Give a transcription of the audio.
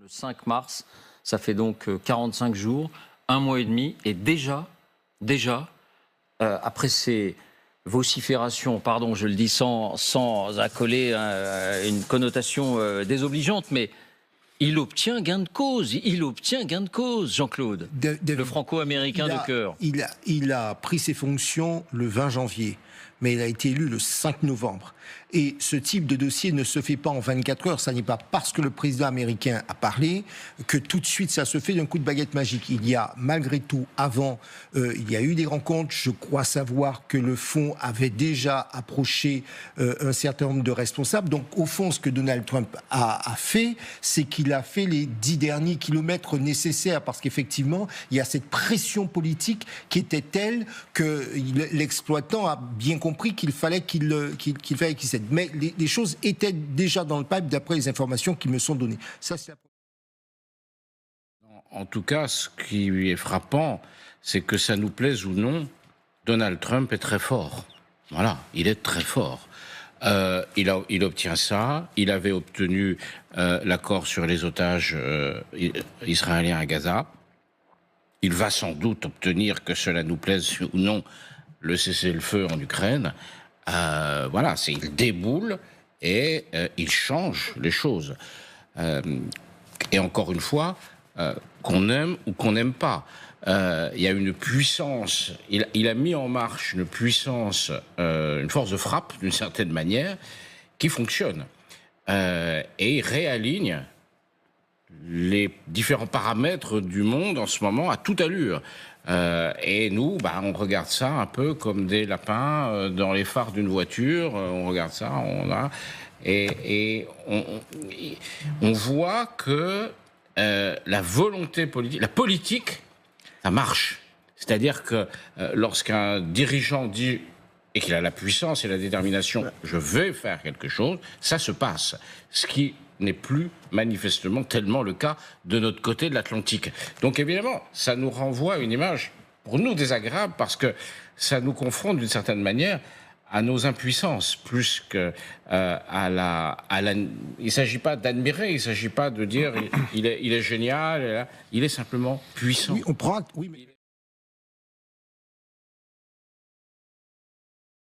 Le 5 mars, ça fait donc 45 jours, un mois et demi, et déjà, après ces vociférations, pardon, je le dis sans accoler une connotation désobligeante, mais il obtient gain de cause. Il obtient gain de cause, Jean-Claude, le franco-américain de cœur. Il a pris ses fonctions le 20 janvier, mais il a été élu le 5 novembre. Et ce type de dossier ne se fait pas en 24 heures. Ça n'est pas parce que le président américain a parlé que tout de suite ça se fait d'un coup de baguette magique. Il y a malgré tout, avant, il y a eu des rencontres. Je crois savoir que le fonds avait déjà approché un certain nombre de responsables. Donc au fond, ce que Donald Trump a fait, c'est qu'il a fait les 10 derniers kilomètres nécessaires, parce qu'effectivement, il y a cette pression politique qui était telle que l'exploitant a bien compris qu'il fallait qu'il cède. Mais les choses étaient déjà dans le pipe d'après les informations qui me sont données. Ça, c'est En tout cas, ce qui est frappant, c'est que ça nous plaise ou non, Donald Trump est très fort. Voilà, il est très fort. Il obtient ça. Il avait obtenu l'accord sur les otages israéliens à Gaza. Il va sans doute obtenir, que cela nous plaise ou non, le cessez-le-feu en Ukraine. Voilà, il déboule et il change les choses. Et encore une fois, qu'on aime ou qu'on n'aime pas, il y a une puissance, il a mis en marche une puissance, une force de frappe d'une certaine manière, qui fonctionne. Et il réaligne les différents paramètres du monde en ce moment à toute allure. Et nous, on regarde ça un peu comme des lapins dans les phares d'une voiture. On regarde ça, et on voit que la volonté politique, la politique, ça marche. C'est-à-dire que lorsqu'un dirigeant dit, et qu'il a la puissance et la détermination, je vais faire quelque chose, ça se passe. Ce qui n'est plus manifestement tellement le cas de notre côté de l'Atlantique. Donc évidemment, ça nous renvoie à une image, pour nous, désagréable, parce que ça nous confronte d'une certaine manière à nos impuissances, plus que il ne s'agit pas d'admirer, il ne s'agit pas de dire il est génial, il est simplement puissant. Oui, on prend. Oui, mais